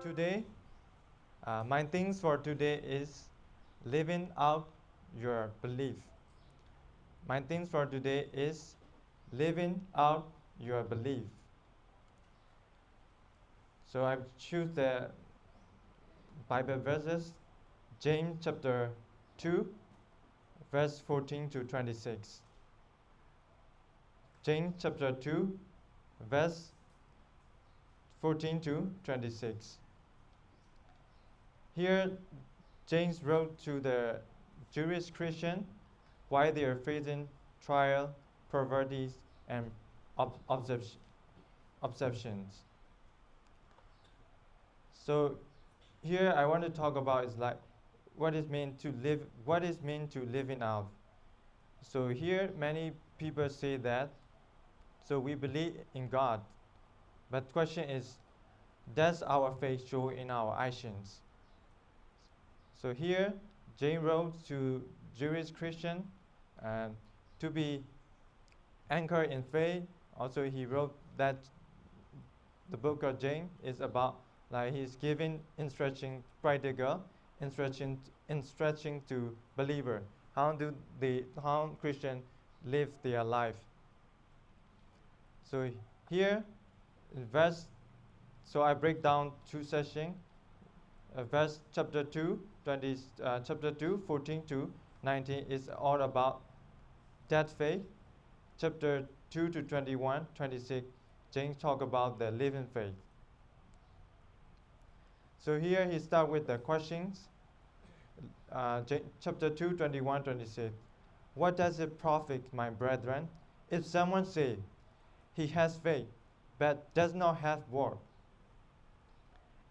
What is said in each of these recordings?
Today, my things for today is living out your belief. My things for today is living out your belief. So I choose the Bible verses, James chapter 2, verse 14 to 26. James chapter 2, verse 14 to 26. Here, James wrote to the Jewish Christian why they are facing trial, poverty, and obsessions. So here I want to talk about is like what is meant to live in out. So here many people say that so we believe in God, but question is, does our faith show in our actions? So here James wrote to Jewish Christian and to be anchored in faith. Also he wrote that the book of James is about like he's giving instruction practical instruction to believer how Christian live their life. So here in verse, so I break down two sessions. Verse chapter 2 chapter 2 14 to 19 is all about that faith. Chapter 2 to 21 26 James talk about the living faith. So here he start with the questions. Chapter 2 21 26. What does it profit, my brethren, if someone say he has faith but does not have work?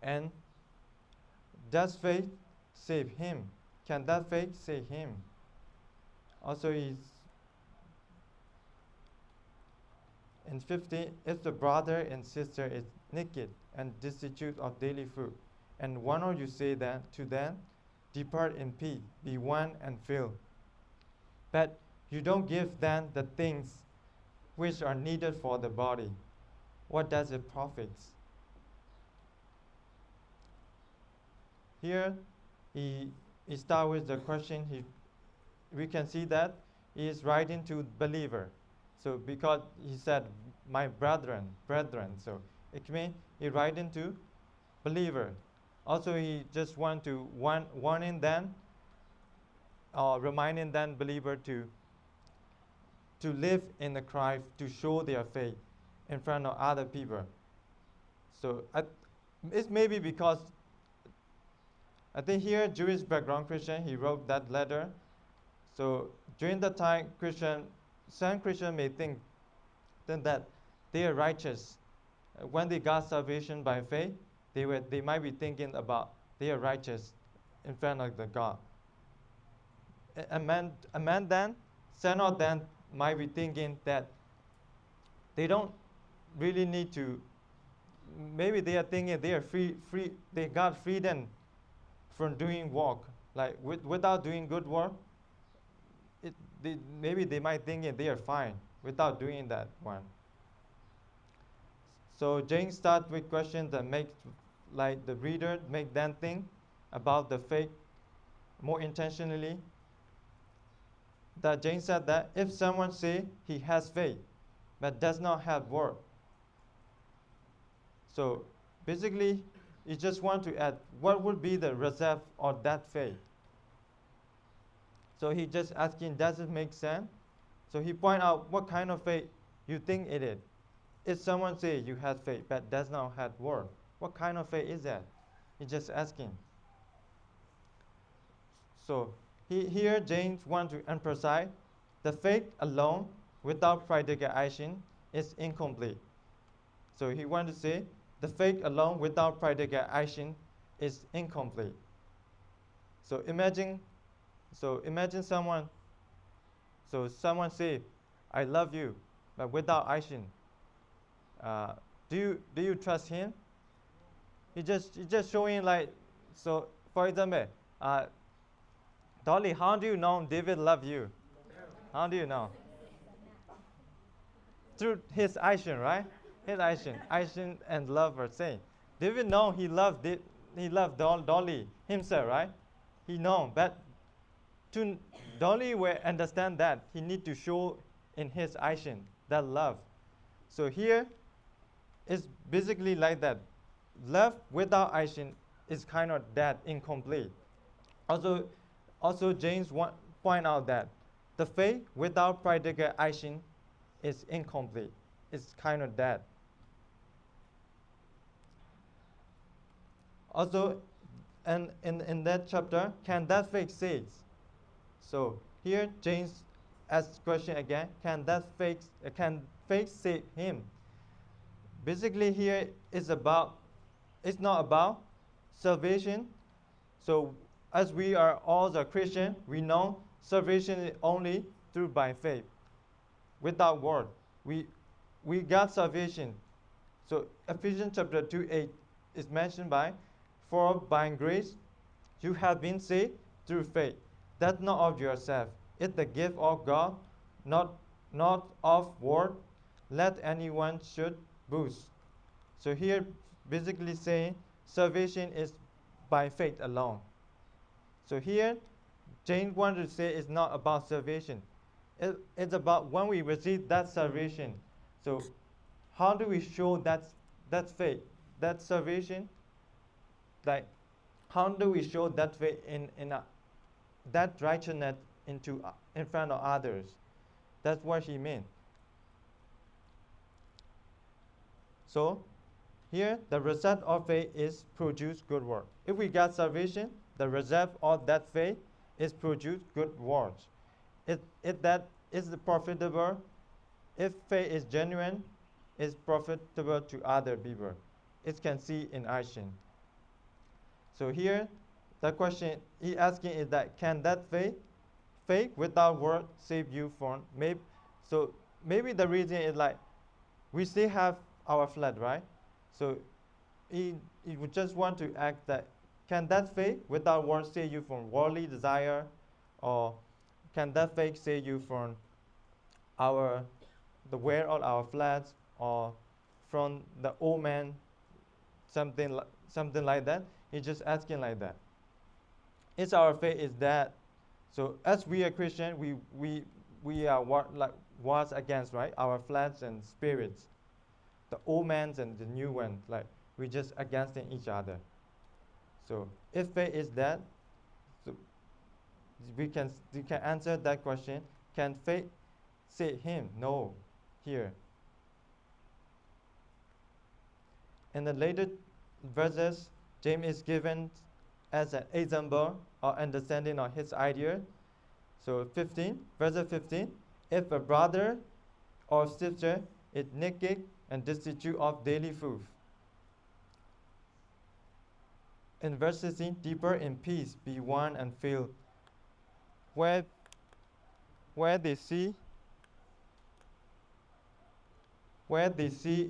And does faith save him? Can that faith save him? Also is in 50, if the brother and sister is naked and destitute of daily food, and one of you say that to them, depart in peace, be warmed and filled, but you don't give them the things which are needed for the body, what does it profit? Here, he start with the question. We can see that he is writing to believer. So because he said, my brethren, so it means he writing to believer. Also, he just want to warning them, reminding them believer to live in the Christ, to show their faith in front of other people. So it's maybe because I think here Jewish background Christian, he wrote that letter. So during the time some Christian may think then that they are righteous. When they got salvation by faith, they might be thinking about they are righteous in front of the God. A man then, some of them might be thinking that they don't really need to. Maybe they are thinking they are free. They got freedom from doing work, like without doing good work. Maybe they might think they are fine without doing that one. So James starts with questions that make like the reader make them think about the faith more intentionally. That James said that if someone say he has faith but does not have work, so basically you just want to add what would be the result of that faith. So he just asking, does it make sense? So he point out what kind of faith you think it is. If someone say you have faith but does not have work, what kind of faith is that? He's just asking. So here James wants to emphasize the faith alone without practical action is incomplete. So he wants to say the faith alone without practical action is incomplete. So imagine someone. So someone say, "I love you," but without action. Do you trust him? He just showing like so. For example, Dolly, how do you know David love you? How do you know? Through his action, right? His action and love are same. David know he loved Dolly himself, right? He know, but to Dolly will understand that he need to show in his action that love. So here it's basically like that. Love without action is kind of that incomplete. Also, also James point out that the faith without practical action is incomplete. It's kind of that. Also, and in that chapter, can that faith save? So here James asks question again, can faith save him? Basically here it's not about salvation. So as we are all the Christian, we know salvation is only through by faith. Without word. We got salvation. So Ephesians chapter 2:8 is mentioned by, for by grace you have been saved through faith. That not of yourself. It's the gift of God, not of word, let anyone should boast. So here basically saying salvation is by faith alone. So here James wanted to say it's not about salvation. It's about when we receive that salvation. So how do we show that faith, that salvation? Like how do we show that faith that righteousness in front of others? That's what he meant. So here the result of faith is produce good work. If we got salvation, the result of that faith is produce good works. If that is profitable, if faith is genuine, is profitable to other people. It can see in action. So here, the question he asking is that can that faith without word save you from maybe? So maybe the reason is like we still have our flesh, right? So he would just want to ask that can that faith without word save you from worldly desire, or can that faith save you from the wear of our flesh, or from the old man, something like that? He's just asking like that. It's our faith is that. So as we are Christian, we are wars against, right? Our flesh and spirits, the old man and the new one, like we just against each other. So if faith is that, so we can answer that question. Can faith save him? No, here. In the later verses, James is given as an example or understanding of his idea. So verse 15, if a brother or sister is naked and destitute of daily food. In verse 16, deeper in peace, be warned and filled. Where they see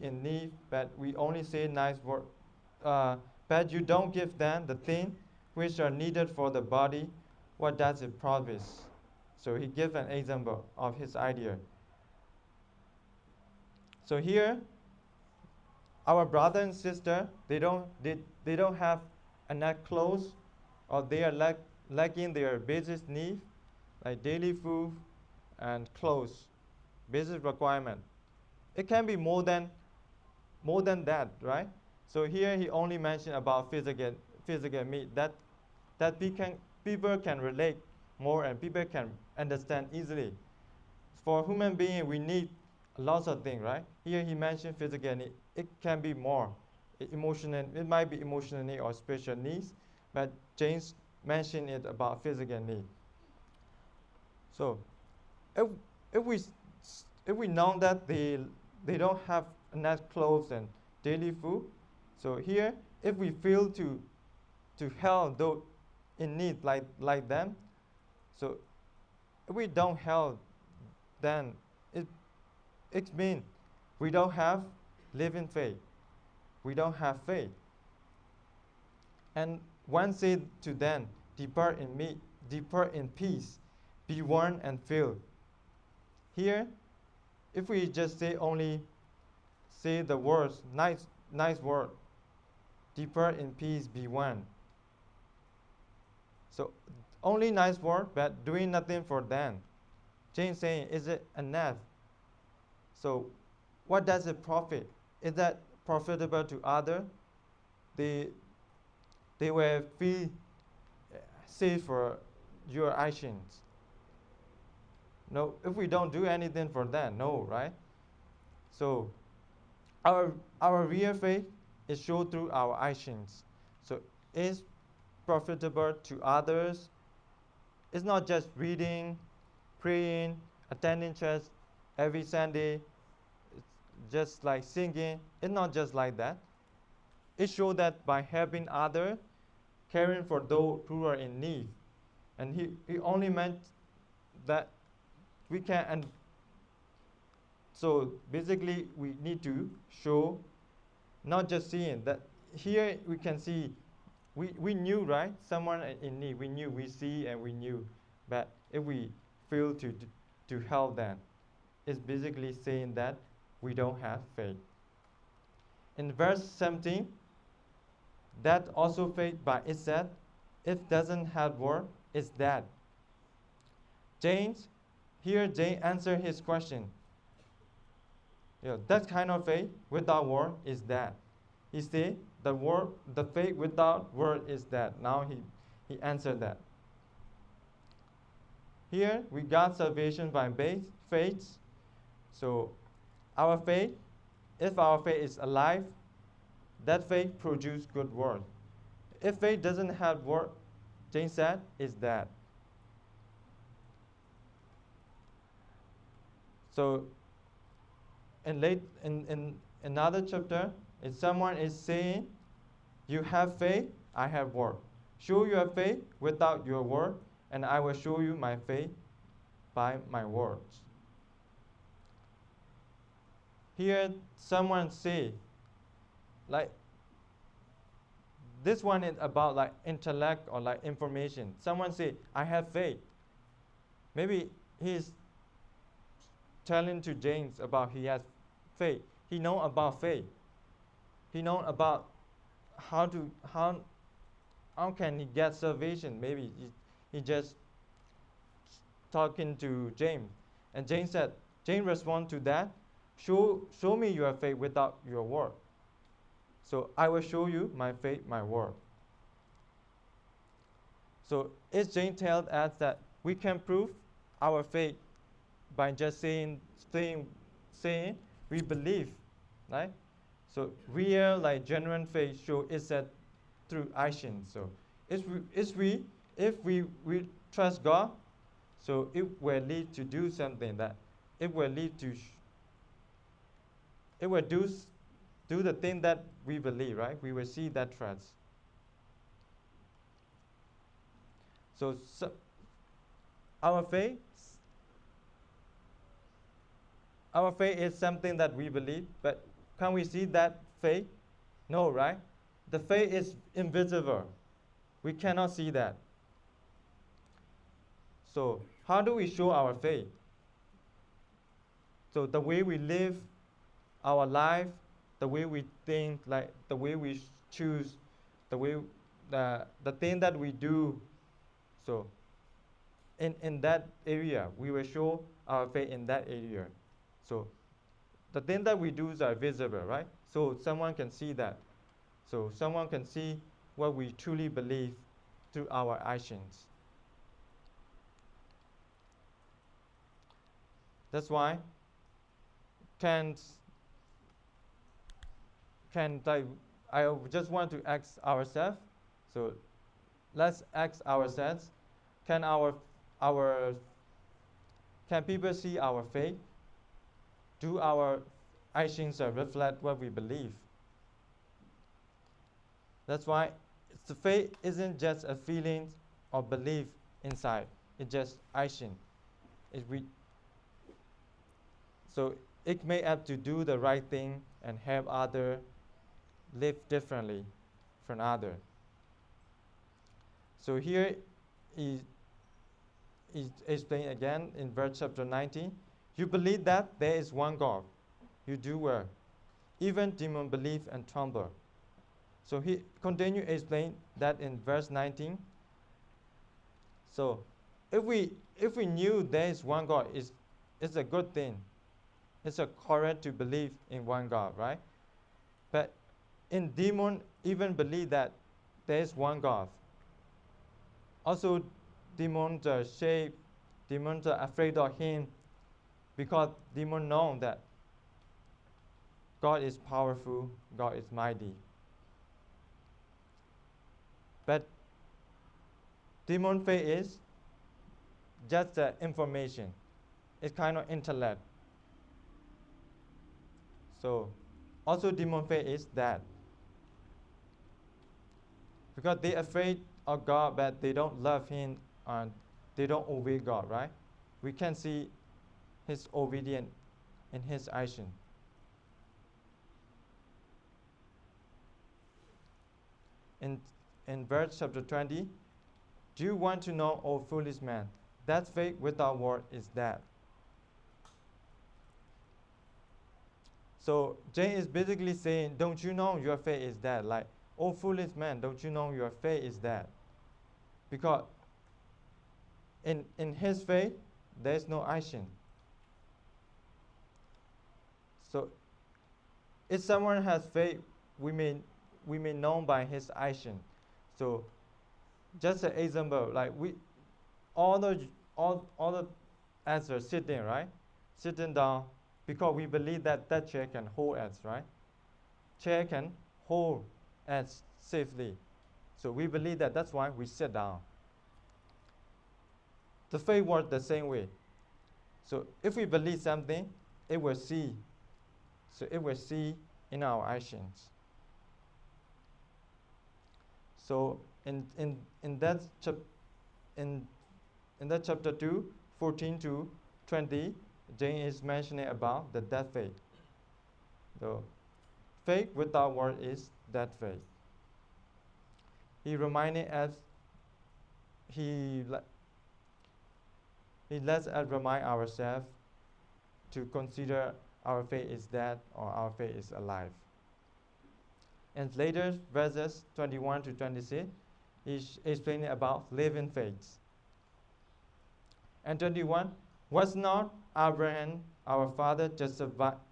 in need, but we only say nice word, but you don't give them the things which are needed for the body, what does it promise? So he gives an example of his idea. So here, our brother and sister, they don't have enough clothes, or they are lacking their basic needs, like daily food and clothes, basic requirement. It can be more than that, right? So here he only mentioned about physical need that people can relate more and people can understand easily. For human being, we need lots of things, right? Here he mentioned physical need. It can be more emotional. It might be emotional need or spiritual needs, but James mentioned it about physical need. So, if we know that they don't have enough clothes and daily food, so here if we feel to help those in need like them, so if we don't help, then it means we don't have living faith. We don't have faith. And one said to them, depart in peace, be warned and filled. Here, if we just say the words, nice word, depart in peace, be one. So only nice word, but doing nothing for them. James saying, is it enough? So what does it profit? Is that profitable to others? They, they will feel safe for your actions. No, if we don't do anything for them, no, right? So our real faith is shown through our actions. So it's profitable to others. It's not just reading, praying, attending church every Sunday, it's just like singing. It's not just like that. It shows that by helping others, caring for those who are in need. And he only meant that we can, and so basically we need to show, not just seeing that. Here we can see, we knew, right? Someone in need, we knew, we see and we knew. But if we fail to help them, it's basically saying that we don't have faith. In verse 17, that also faith by itself, it doesn't have word, it's dead. James answered his question. That kind of faith without word is dead. He said the faith without word is dead. Now he answered that. Here we got salvation by faith. So our faith, if our faith is alive, that faith produces good word. If faith doesn't have word, James said, is dead. So in another chapter, if someone is saying, you have faith, I have word. Show your faith without your word, and I will show you my faith by my words. Here, someone say, like, this one is about like intellect or like information. Someone say, I have faith. Maybe he's telling to James about he has faith. He know about faith. He know about how can he get salvation. Maybe he just talking to James. And James respond to that, show me your faith without your word. So I will show you my faith, my word. So is James tells us that we can prove our faith by just saying we believe, right? So real, like genuine faith show is that through action. So if we trust God, so it will lead to do something that it will lead to it will do the thing that we believe, right? We will see that trust. So our faith is something that we believe, but can we see that faith? No, right? The faith is invisible. We cannot see that. So how do we show our faith? So the way we live our life, the way we think, like the way we choose, the way the thing that we do. So in that area, we will show our faith in that area. So the thing that we do are visible, right? So someone can see that. So someone can see what we truly believe through our actions. That's why I just want to ask ourselves. So let's ask ourselves: Can people see our faith? Do our actions reflect what we believe? That's why the faith isn't just a feeling or belief inside. It's just action. So it may have to do the right thing and help others live differently from others. So here is explained again in verse chapter 19. You believe that there is one God. You do well. Even demons believe and tremble. So he continue explain that in verse 19. So if we knew there is one God, it's a good thing. It's a correct to believe in one God, right? But in demon even believe that there is one God. Also, demons are shaped, demons are afraid of him because demons know that God is powerful, God is mighty. But demon faith is just information. It's kind of intellect. So also demon faith is that. Because they're afraid of God, but they don't love him and they don't obey God, right? We can see his obedience in his action. In verse chapter 20, do you want to know, O foolish man, that faith without word is dead? So James is basically saying, don't you know your faith is dead? Like, oh foolish man, don't you know your faith is dead? Because in his faith, there is no action. So if someone has faith, we may know by his action. So just an example, like all the answers sitting, right? Sitting down because we believe that that chair can hold us, right? Chair can hold us safely. So we believe that, that's why we sit down. The faith works the same way. So if we believe something, it will see. So it will see in our actions. So in that chapter 2, 14 to 20, James is mentioning about the dead faith. The faith without word is dead faith. He reminded us, he lets us remind ourselves to consider our faith is dead or our faith is alive. And later, verses 21 to 26, he's explaining about living faith. And 21, was not Abraham, our father,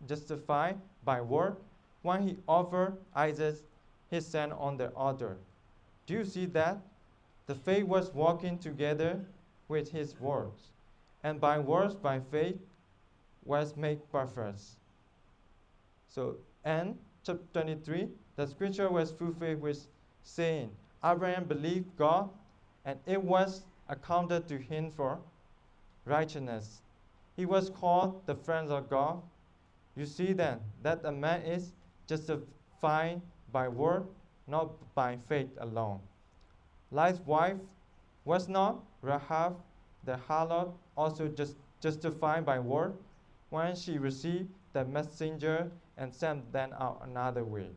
justified by word when he offered Isaac, his son, on the altar? Do you see that? The faith was walking together with his words, and by words, by faith, was made perfect. So, and chapter 23, the scripture was fulfilled with saying, Abraham believed God, and it was accounted to him for righteousness. He was called the friend of God. You see then that a man is justified by word, not by faith alone. Lot's wife was not Rahab the harlot also justified by word when she received the messenger and sent them out another way.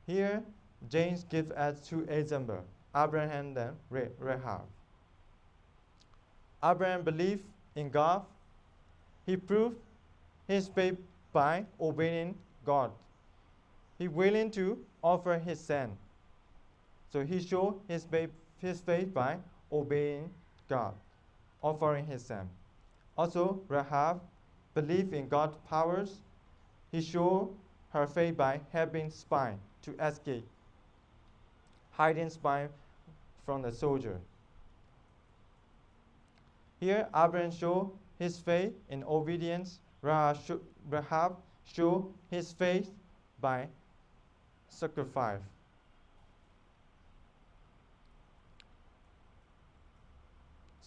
Here, James gives us two examples, Abraham and Rahab. Abraham believed in God. He proved his faith by obeying God. He willing to offer his son. So he showed his faith by obeying God, offering his son. Also, Rahab believed in God's powers. He showed her faith by helping spies to escape, hiding spies from the soldier. Here, Abraham showed his faith in obedience. Rahab showed his faith by sacrifice.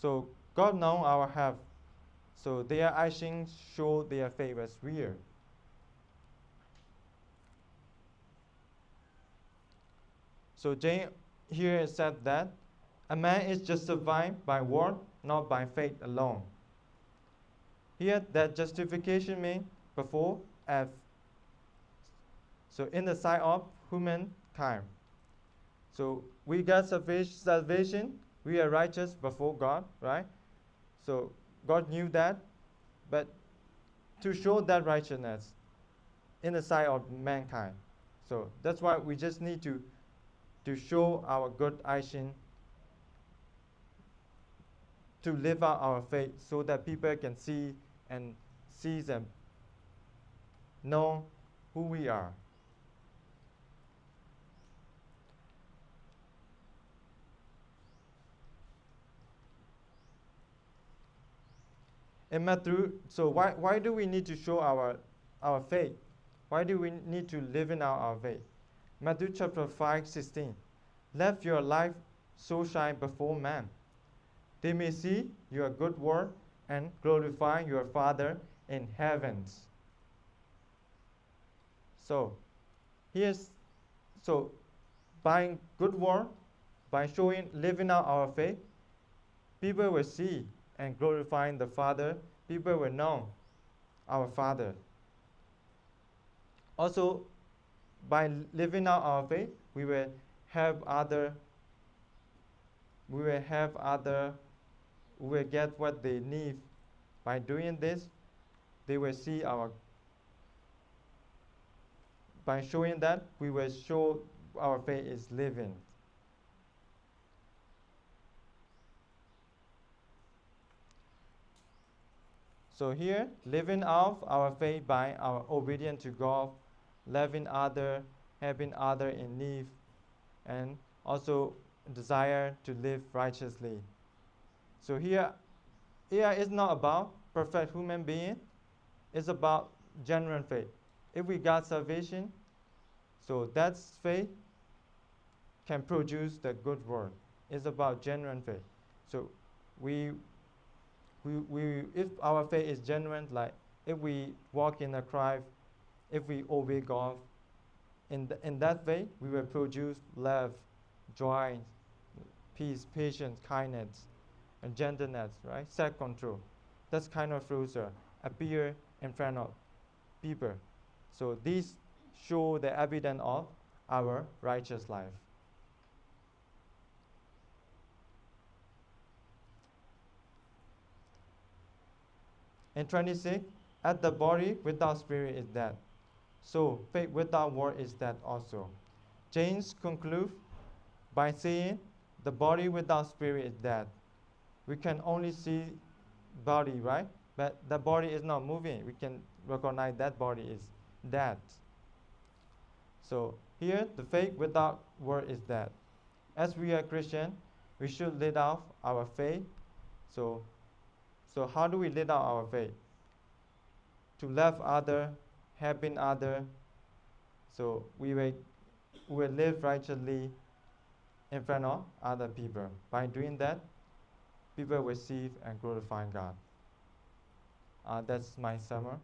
So God knows our heart. So their actions show their faith was real. So James here said that a man is justified by word, not by faith alone. Here, that justification means before F. So in the sight of humankind. So we got salvation. We are righteous before God, right? So God knew that, but to show that righteousness in the sight of mankind. So that's why we just need to show our good action, to live out our faith so that people can see and sees and know who we are. In Matthew, so why do we need to show our faith? Why do we need to live in our faith? Matthew chapter 5:16. Let your life so shine before men. They may see your good work and glorify your Father in heavens. So here's so by good work, by showing living out our faith, people will see and glorifying the Father. People will know our Father. Also, by living out our faith, we will have other. We will have other. We will get what they need. By doing this, they will see our. By showing that, we will show our faith is living. So here, living out our faith by our obedience to God, loving other, helping other in need, and also desire to live righteously. So here is not about perfect human being. It's about genuine faith. If we got salvation, so that faith can produce the good work. It's about genuine faith. So we if our faith is genuine, like if we walk in the Christ, if we obey God, in that way we will produce love, joy, peace, patience, kindness, and gentleness, right? Self-control. That's kind of fruits appear in front of people. So these show the evidence of our righteous life. In 26, as the body without spirit is dead, so faith without word is dead also. James concludes by saying the body without spirit is dead. We can only see body, right? But the body is not moving. We can recognize that body is dead. So here, the faith without word is dead. As we are Christian, we should live out our faith. So how do we live out our faith? To love other, helping other. So we will live righteously in front of other people. By doing that, people will see and glorify God. That's my summary.